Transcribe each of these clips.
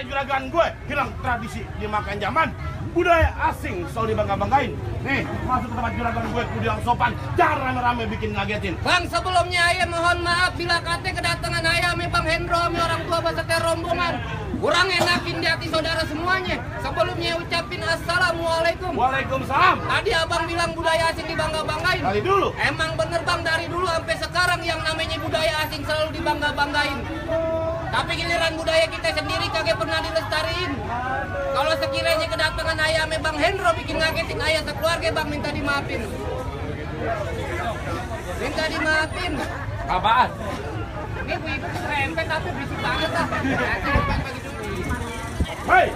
juragan gue hilang tradisi dimakan zaman. Budaya asing selalu dibangga-banggain. Nih, masuk ke tempat juragan gue kudu yang sopan, jangan rame-rame bikin ngagetin. Bang, sebelumnya ayah mohon maaf bila kata kedatangan ayah Bang Hendro orang tua beserta rombongan. Kurang enakin di hati saudara semuanya. Sebelumnya ucapin assalamualaikum. Waalaikumsalam. Tadi abang bilang budaya asing dibangga-banggain. Dari dulu. Emang bener bang, dari dulu sampai sekarang yang namanya budaya asing selalu dibangga-banggain. Tapi giliran budaya kita sendiri kagak pernah dilestariin. Kalau sekiranya kedatangan ayah Bang Hendro bikin ngagetin ayah sekeluarga bang, minta dimaafin. Minta dimaafin. Apaan? Ini ibu-ibu serempet tapi berisik banget lah. Hei,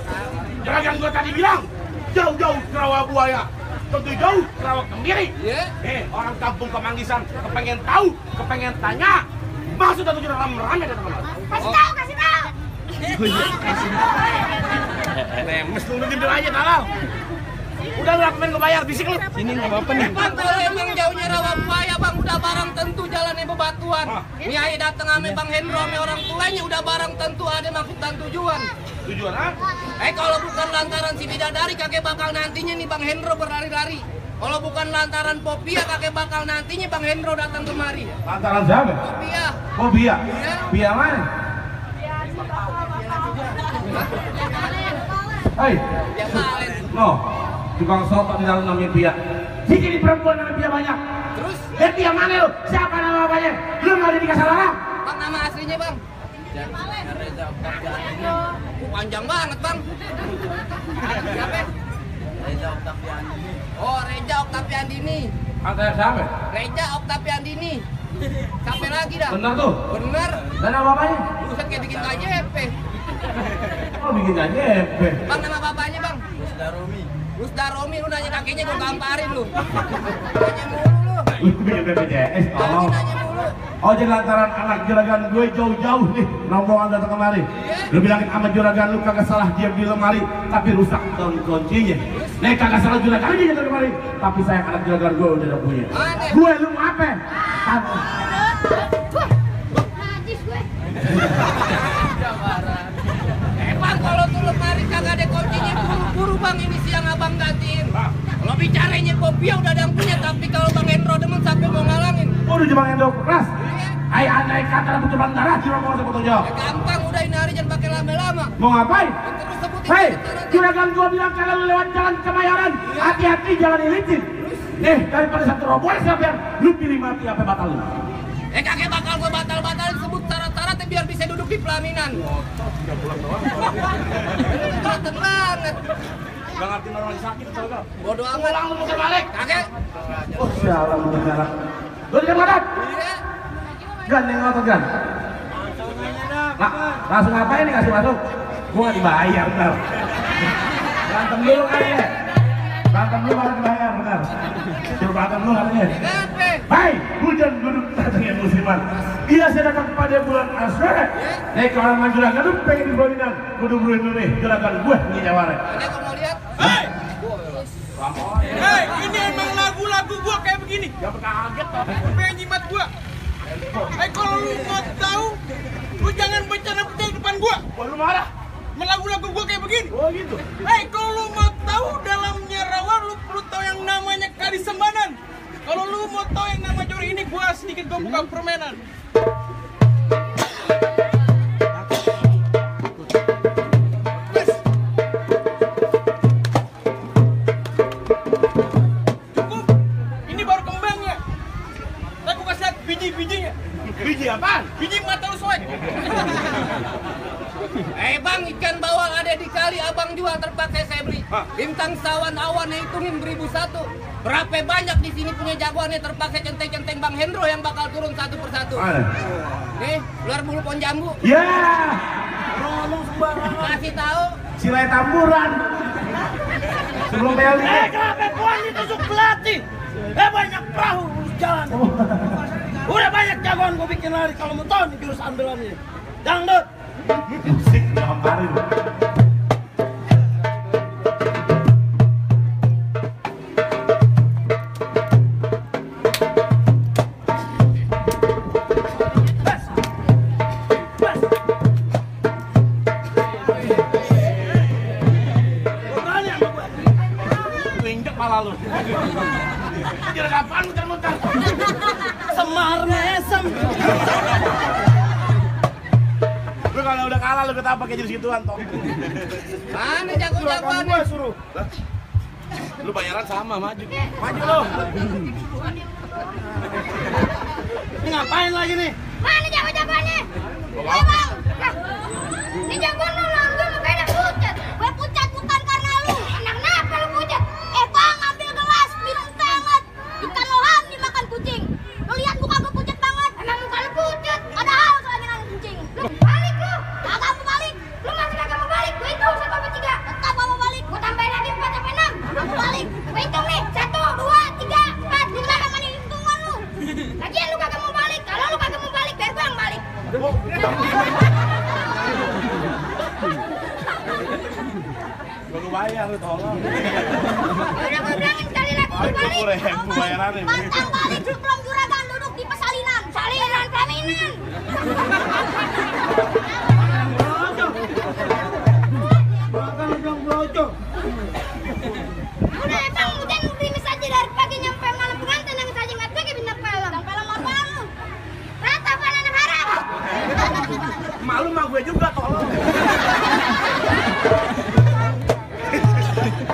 juragan gue tadi bilang jauh-jauh ke rawa buaya, tentu jauh ke rawa kemiri. Orang kampung Kemanggisan kepengen tahu, kepengen tanya maksud dan tujuan rame-rame datang kemari. Kasih tahu, kasih tahu. Lemes lu tidur aja talal. Udah lu pengen gue bayar, bisik lu. Sini nggak apa-apa nih. Bang, kalau emang jauhnya rawa buaya bang, udah barang tentu jalannya bebatuan. Ini ayah datang ame Bang Hendro ame orang tuanya udah barang tentu ada maksud dan tujuan. Tujuan apa? Kalau bukan lantaran si bidadari kakek bakal nantinya nih Bang Hendro berlari-lari. Kalau bukan lantaran Popia kakek bakal nantinya Bang Hendro datang kemari. Lantaran siapa? Popia. Oh Bia. Iya. Bia mana? Hei. Dia balen. No. Tukang soto di dalam namanya Bia. Sini perempuan namanya Bia banyak. Terus? Bia mana lu? Siapa nama bapaknya? Lu nggak ada dikasih larang? Bang, nama aslinya bang? Panjang banget bang. Siapa? Reza Oktaviandini. Oh, Reza Oktaviandini. Antara siapa? Reza Oktaviandini. Sampai lagi dah. Bener tuh? Bener. Dan nama bapaknya? Buset kayak bikin KJP. Oh bikin KJP. Bang, nama bapaknya bang? Rusdaromi, lu nanya kakeknya gue gamparin lu. Nanya mulu lu. Lu punya BPJS, tolong. Nanya mulu. Oh jadi lantaran anak juragan gue jauh-jauh nih rombongan datang kemari. Lu bilangin sama juragan lu kagak salah diam di lemari, tapi rusak kuncinya. Nih kagak salah juragan aja datang kemari, tapi sayang anak juragan gue udah punya. Gue lu mau apa? Najis gue. Bang, kalau tuh lemari kagak ada kuncinya, buru-buru bang ini siang abang gantiin. Kalau bicaranya Popia udah ada yang punya, tapi kalau Bang Hendro demen sampai mau ngalangin. Udah jebang Hendro keras. Hai andai kata butuh bandara cuma mau sebut jawab. Gampang udah ini hari jangan pakai lama-lama. Mau ngapain? Terus sebutin. Hei, juragan gua bilang kalau lu lewat jalan Kemayoran, hati-hati jalan licin. Nih, daripada satu rombongan siapa lu pilih mati apa batal lu? Kakek bakal gua batal-batalin sebut syarat-syaratnya biar bisa duduk di pelaminan. 3 bulan doang. Kelihatan banget. Gak ngerti orang sakit soalnya. Bodoh amat. Pulang lu muter balik. Kakek. Oh, sialan lu merah. Lu di mana? Iya. Gandeng otot gan. Langsung ngapain nih kasih masuk? Gua nggak dibayar bentar. Berantem dulu kayaknya. Berantem dulu baru dibayar bentar. Suruh berantem dulu katanya. Kenapa? Hai, hujan duduk datangnya musiman. Iya saya datang pada bulan Aswara. Nih kalau orang juragan lu pengen di Bolinan, kudu beli dulu nih juragan gue ini nyawarin. Kakek gua mau lihat. Hei! Hei, ini emang lagu-lagu gua kayak begini. Gak kaget toh. Pengen jimat gua. Hei, kalau lu mau tahu, lu jangan bercanda-bercanda di depan gua. Wah lu marah? Lagu-lagu gua kayak begini. Oh gitu. Hei, kalau lu mau tahu dalamnya rawa, lu perlu tahu yang namanya Kali Sembanan. Kalau lu mau tahu yang nama Jori ini, gua sedikit gua buka permainan. Cukup. Ini baru kembangnya. Aku kasih lihat biji-bijinya. Biji apaan? Biji mata lu soek. Bang, ikan bawal ada di kali abang jual terpakai saya beli. Bintang sawan awan hitungin 1001. Berapa banyak di sini punya jagoannya terpakai centeng-centeng Bang Hendro yang bakal turun satu persatu. Nih, luar bulu pohon jambu. Ya. Ngomong sembarangan. Kasih tahu. Silai tamburan. Sebelum beli. Kenapa gua ditusuk pelatih? Banyak perahu jalan. Udah banyak jagoan gua bikin lari. Kalau mau tahu nih jurus andalannya. Dangdut. Musik ngamparin. Bahar mesem. Lu kalau udah kalah lu ketapa kayak jadi segituan toh. Mana jago-jagoan? Gua suruh. Lah. Lu bayaran sama maju. Maju lu. Ini ngapain lagi nih? Mana jago-jagoannya? Ayo bang. Ini jagoan lu langsung lu beda pucat. Gue pucat bukan karena lu. Kenapa lu pucat? Bang ambil gelas minum teh hangat. Ikan loham dimakan kucing. Lu lihat muka gue pucat banget. Emang muka lu pucat. Ada hal soalnya dengan kucing. Lu balik lu. Kagak mau balik. Lu masih kagak mau balik. Gue hitung 1 sampai 3. Tetap mau balik. Gue tambahin lagi 4 sampai 6. Kagak mau balik. Gue hitung nih. 1, 2, 3, 4. Lu kagak mau hitungan lu. Lagian lu kagak mau balik. Kalau lu kagak mau balik, biar gue yang balik. Gua bayar lu tolong. Udah gue bilangin sekali lagi lu balik. 10.000 bayarannya. Pantang balik sebelum juragan duduk di pesalinan. Salinan pelaminan. Makan udang bocor. Udah bang, udah gerimis aja dari pagi nyampe malam pengantin yang saja nggak gue ke bintang film. Bintang film apaan lu? Rata apaan anak haram? Malu mah gue juga tolong.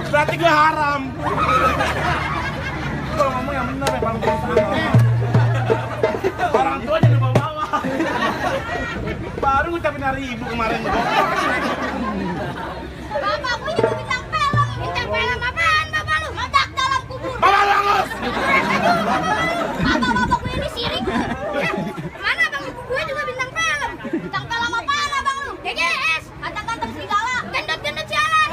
Berarti gue haram. Gue ngomong yang benar ya, paling berusaha. Orang tua jadi bawa-bawa. Baru ngucapin hari ibu kemarin. Bapak gue juga bintang film. Bintang film apaan bapak lu? Meledak dalam kubur. Bapak langus! Bapak gue ini sirik. Mana bang? Gue juga bintang film. Bintang film apaan abang lu? GGS. Ganteng-ganteng serigala. Gendut-gendut sialan.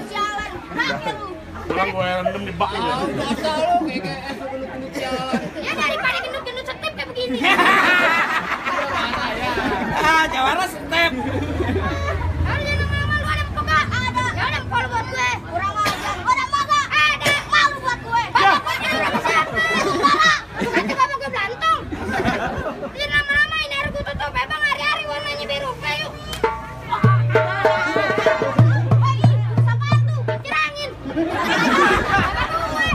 Sialan. Berakhir lu. Pulang gue rendem di bak ini. Masa lu GGS lu gendut-gendut jalan. Ya daripada gendut-gendut setip kayak begini. Ah, jawara step. Kalau dia nama lu ada muka, ada. Ya ada muka lu buat gue. Kurang ajar. Ada maga, ada. Malu buat gue. Bapak gue jadi udah siapa? Saudara. Nanti bapak gue belantung. Dia nama-nama ini harus gue tutup. Bang hari-hari warnanya biru. Yuk. Woi, apaan tuh? Kincir angin. Bapak gue.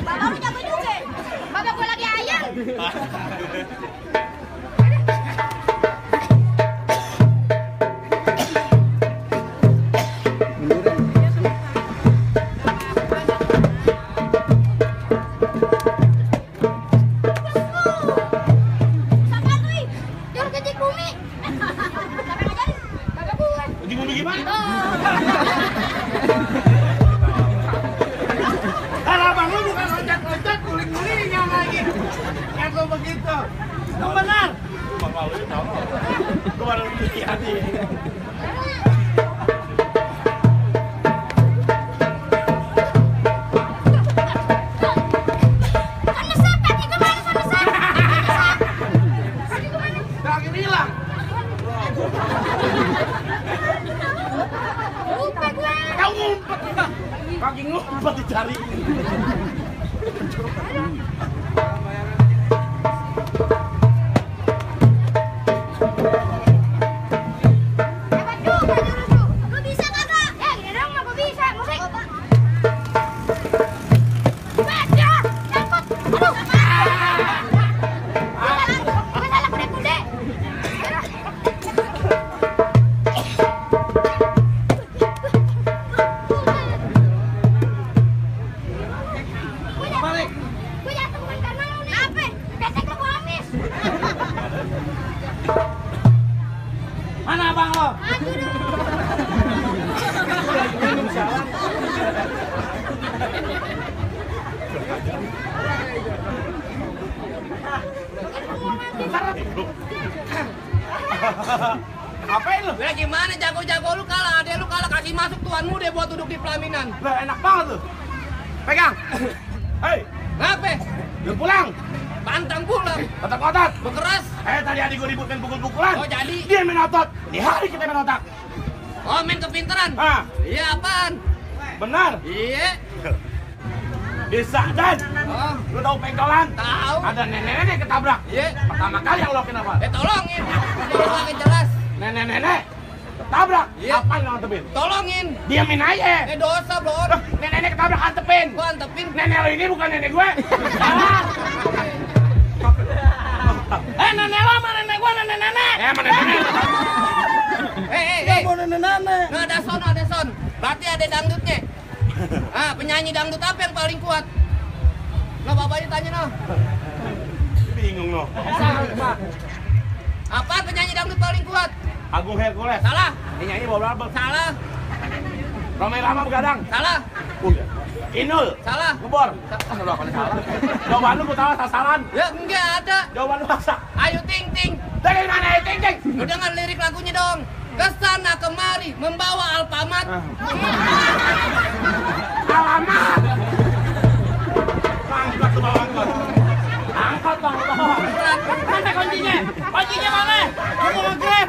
Bapak lu jago juga. Bapak gue lagi ayam. Siapa lu? Jor gede bumi. Siapa ngajarin? Bapak gue. Uji bumi gimana? Kalau abang lu bukan loncat-loncat, guling-gulingnya lagi. Aku begitu. Yang benar. Bang Paul itu tolong. Gue baru lihat nih. Sana siapa? Itu mana sana siapa? Terakhir hilang. Lupa gue. Kau ngumpet. Kaki ngumpet dicari. Hebat juga jurus lu. Lu bisa kagak? Ya gini dong mah gue bisa. Musik. Baca. Nyangkut. Aduh. Gue salah kude-kude. Balik. Gue jatuh bukan karena lu nih. Apa? Ketek lu gue habis. Mana abang lo? Maju dong. Apain lu? Ya gimana jago-jago lu kalah, adek lu kalah kasih masuk tuanmu deh buat duduk di pelaminan. Lah enak banget tuh. Pegang. Hei, Ngapain? udah pulang. Pantang pulang, Otot-otot. bekeras. Tadi adik gue ribut main pukul-pukulan. Oh jadi? Dia main otot. Di hari kita main otak. Oh main kepinteran. Ah, Iya apaan? benar. Iya. Bisa dan. Oh, Lu tahu pengkolan? tahu. Ada nenek-nenek ketabrak. Iya. Pertama kali yang lo lakuin apa? Tolongin. Dia makin jelas. Nenek-nenek Tabrak. Iya. Apain lo antepin? Tolongin. Diamin aja. Dosa, Bro. Nenek ketabrak antepin. Gua antepin. Nenek lo ini bukan nenek gue. Salah. Nenek lo sama nenek gua nenek-nenek. Mana nenek? Mau nenek-nenek. Nah, ada son. Berarti ada dangdutnya. Ah, penyanyi dangdut apa yang paling kuat? Nah, bapaknya tanya noh. Bingung lo. Apa penyanyi dangdut paling kuat? Agung Hercules. Salah. Ini nyanyi bawa berapa? Salah. Romai Rama begadang. Salah. Inul. Salah. Ngebor. Udah kali salah. Jawaban lu gua tahu sasaran. Ya enggak ada. Jawaban lu maksa. Ayo ting ting. Dari mana ya ting ting? Lu dengar lirik lagunya dong. Kesana kemari membawa Alfamart. Alamat. Angkat tuh bawa angkat. Angkat bang, bawa. Mana kuncinya? Kuncinya mana? Kamu mau grab?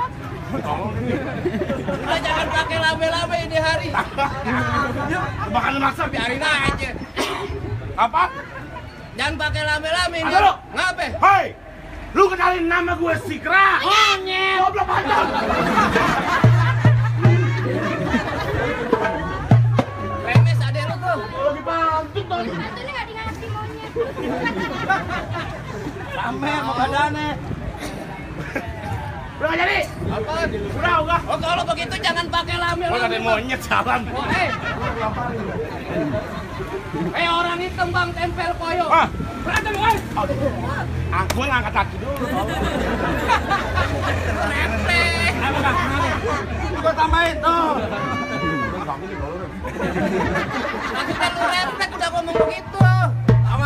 Udah jangan pakai lame-lame ini hari. Bahkan maksa Biarin aja. apa? Jangan pakai lame-lame ini. Ada lu. Ngapain? Hei, lu kenalin nama gue Sikra. Monyet. Goblok pantang. Remes ada lu tuh. Lagi bantut dong. Satunya nggak ngerti monyet. Rame mau badannya. Udah nggak jadi. Apaan? Udah. Oh kalau begitu jangan pakai Gua lame-lame. ada monyet jalan. Oh, orang hitam bang tempel koyo. Ah. Berantem guys. Aku ngangkat kaki dulu. Rempeh. Gua tambahin tuh. Maksudnya lu rempeh udah ngomong begitu.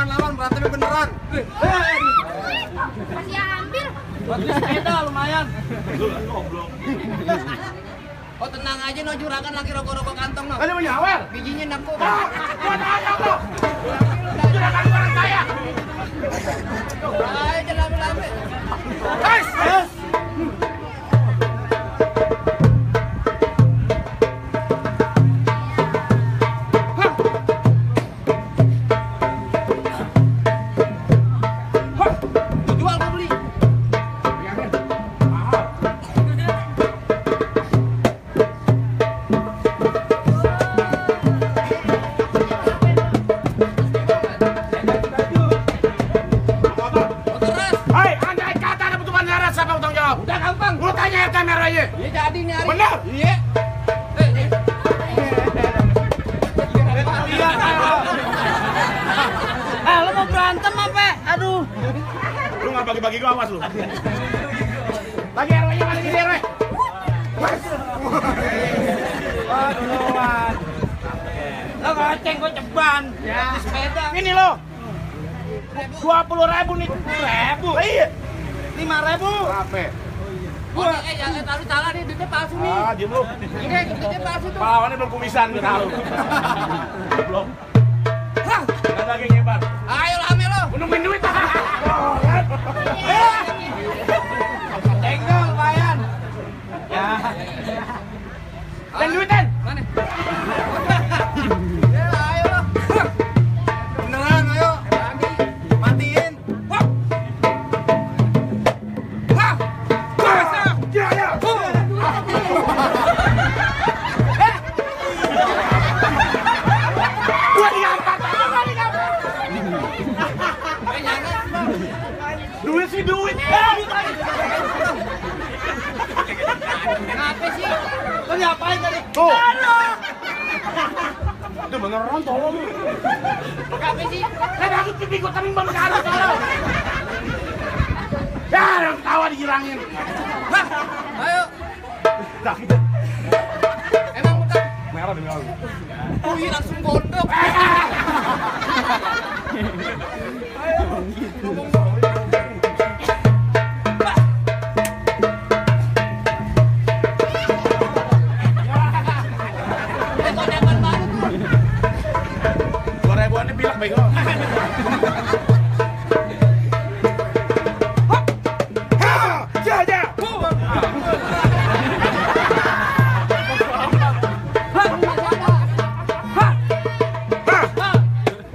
Lawan berantemnya beneran. Masih ambil. Buat beli sepeda lumayan. Goblok. Oh tenang aja no juragan lagi rokok-rokok kantong no. Ada menyawer. Bijinya naku. Gua nanya lo. Juragan orang kaya. Ayo lame-lame. Guys. Jual gua beli. Oh, terus. Hei, andai kata ada butuh bandara, siapa yang tanggung jawab? Udah gampang. Lu tanya RT merahnya. Iya jadi nih hari. Bener? Iya. Lu mau berantem apa? Aduh. Lu nggak bagi-bagi gua, awas lu. Lagi RW-nya mana di RW? Aduh. Lo goceng gua ceban. Ya. Di sepeda. Ini lo. 20.000 nih. 10.000. Iya. 5.000. Apa? Oh, jangan taruh salah nih, duitnya palsu nih. Ah, diem lu. Ini duitnya palsu tuh. Pahlawannya belum kumisan, gue tahu. Belum. Hah, Ada lagi nyebar. ayo lame lo. Nungguin duit. Tenggel lumayan. Ya. Dan duitan. Mana? Ya, ayo lo. Beneran ayo. Matiin. Wah. Wah. Ya, ya. Gua diangkat. Jangan. Duit sih duit. Kenapa sih? Lo diapain tadi? Tuh. Itu beneran tolong. Kenapa sih? Saya takut pipi gua tembem ke atas tolong. Ya, ada yang ketawa dijilangin. Hah, ayo. Dah kita. Emang bukan? Merah demi Allah. Wih, langsung gondok. Godakan baru tuh. 2.000-an ini pilek bego. Ja, ja.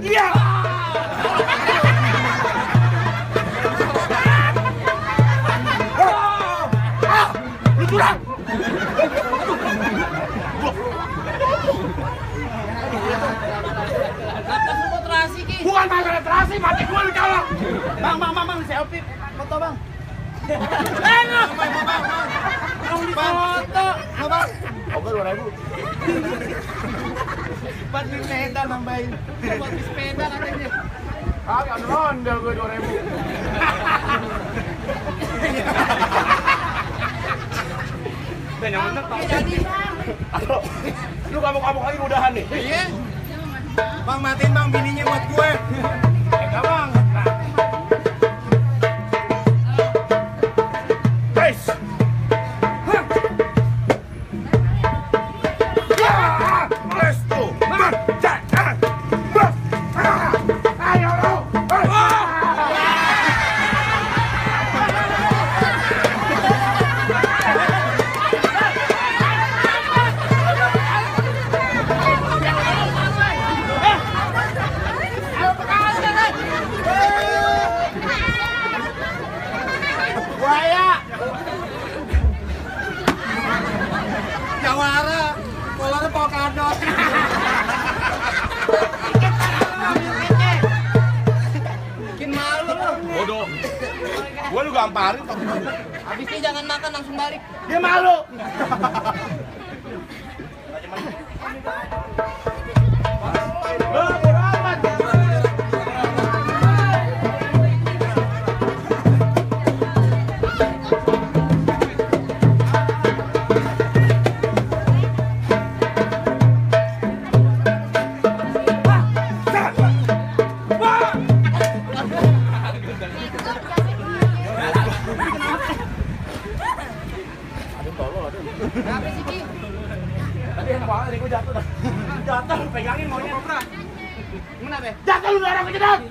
Iya. Lu curang. sih mati gue lu colok. Bang, selfie foto bang. Mau di foto. Bang. Oke 2.000. Buat di sepeda nambahin. Buat di sepeda katanya. Kagak ondel gue 2.000. Yang bener Pak. Jadi. Lu kamuk-kamuk lagi udahan nih. Iya. Bang matiin bang bininya buat gue. Enggak bang. Guys. Jawara, kolornya polkadot. Bikin malu lu. Bodoh. Gua lu gamparin kok. Habis ini jangan makan langsung balik. Dia malu. Kenapa sih Ki? Tadi enak banget nih gua jatuh dah. Jatuh pegangin maunya. Kenapa? Jatuh lu darah kejedot.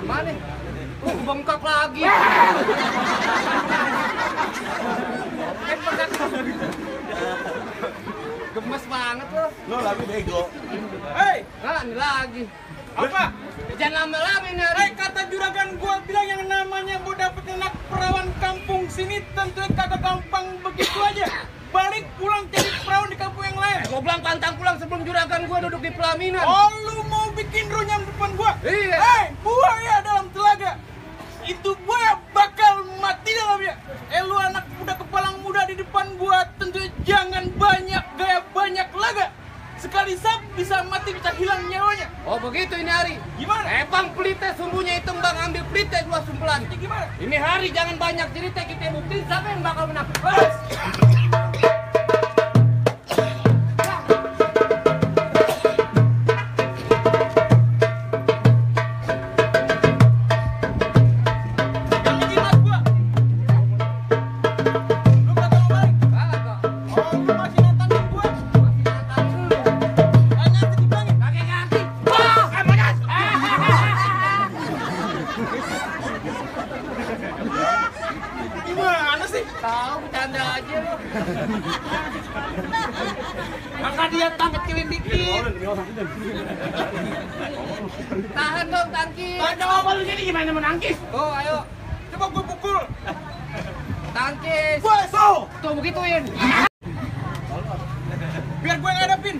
Mana? Bengkak lagi. Gemes banget lo. Lu lagi bego. Hei, Nah, ini lagi. apa? Jangan lama-lama ini. Kata juragan gua bilang yang namanya gua dapet anak perawan kampung sini tentu kagak gampang begitu aja. Balik pulang jadi perawan di kampung yang lain. Gua bilang pantang pulang sebelum juragan gua duduk di pelaminan. Oh, lu mau bikin runyam depan gua? Iya. Hei, buaya dalam telaga. Itu buaya bakal mati dalamnya. Lu anak muda kepalang muda di depan gua tentu jangan banyak gaya banyak laga. Sekali sap bisa mati bisa hilang nyawanya. Oh begitu ini hari. Gimana? Bang pelite sumbunya hitam bang ambil pelite gua sumpelan. Ini gimana? Ini hari jangan banyak cerita kita buktiin siapa yang bakal menang. Yang jimat gua. Lu kagak mau balik? Kagak. Oh, lu masih nantangin gua. Tanya dibilangin. Kakek ganti. Wah, Manas. Gimana sih? tahu bercanda aja lu. Maka dia tangkap kecilin dikit. Tahan dong tangkis. Baca apa lu jadi gimana menangkis? Oh ayo. Coba gua pukul. Tangkis. Gua so. Tuh begituin. Biar gua yang ngadepin.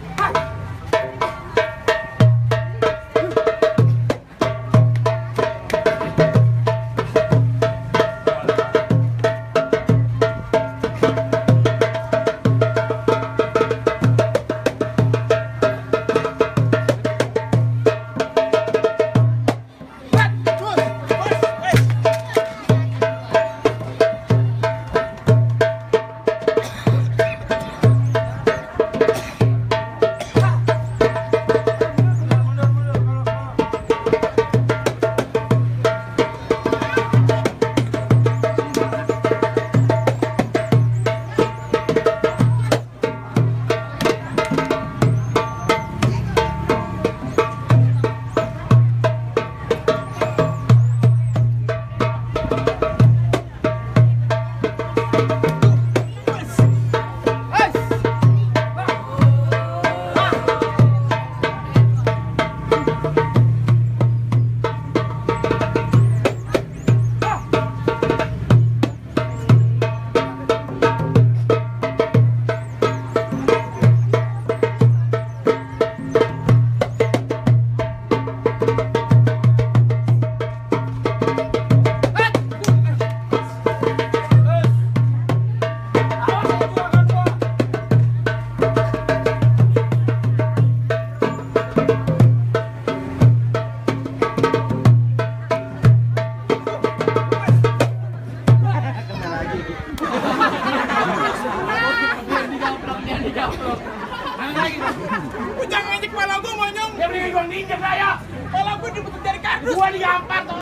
kepala gua monyong. Dia beri gua ninjek saya. Kepala gua dibentuk dari kardus. Gua digampar tuh.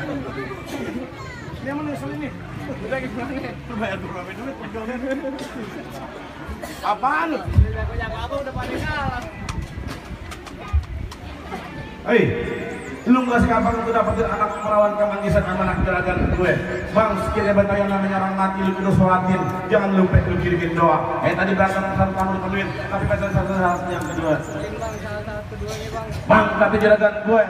Dia mana nyusul ini? Udah gimana nih? Lu bayar berapa duit pegawai? Apaan lu? Yang apa udah pada kalah. Hei, lu nggak sekampang itu dapetin anak melawan kemanggisan sama anak juragan gue. Bang, sekiranya bentar yang namanya orang mati lu kudu sholatin. Jangan lupa lu kirimin doa. Tadi berantem satu kamu dipenuhin, tapi pasal satu yang kedua. Bang, salah satu duanya bang. Bang, tapi juragan gue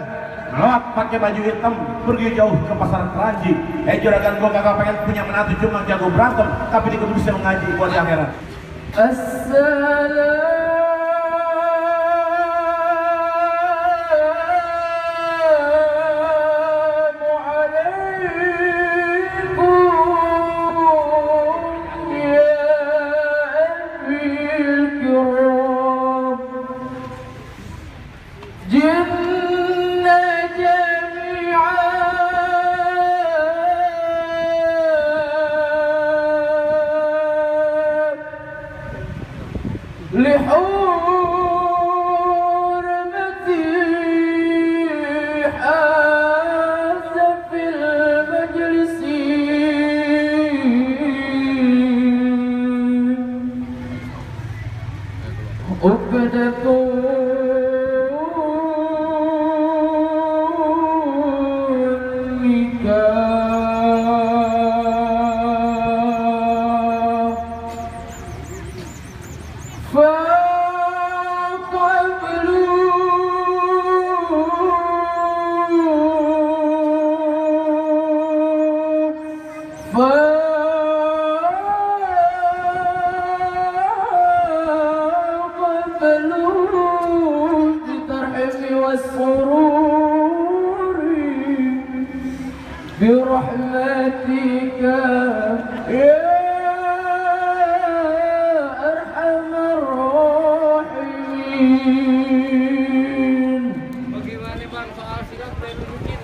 melawat pakai baju hitam pergi jauh ke pasar Keranji. Juragan gue kagak pengen punya menantu cuma jago berantem, tapi dia kudu bisa mengaji buat di akhirat. برحمتك يا أرحم الراحمين. Bagaimana bang soal silat udah mungkin,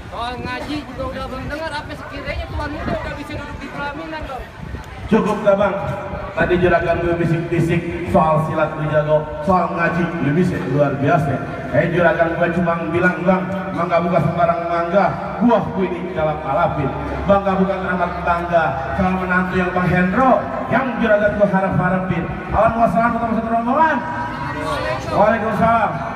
soal ngaji juga udah bang dengar. Apa sekiranya tuan muda udah bisa duduk di pelaminan bang? Cukup gak bang? Tadi juragan gue bisik-bisik soal silat lu jago, soal ngaji lu bisa luar biasa. Juragan gue cuma bilang bang, mangga bukan sembarang mangga, buah gue ini dalam alapin. Bangga bukan anak tangga, sama menantu yang Bang Hendro, yang juragan gue harap-harapin. Alhamdulillah, wassalamualaikum warahmatullahi wabarakatuh. Waalaikumsalam.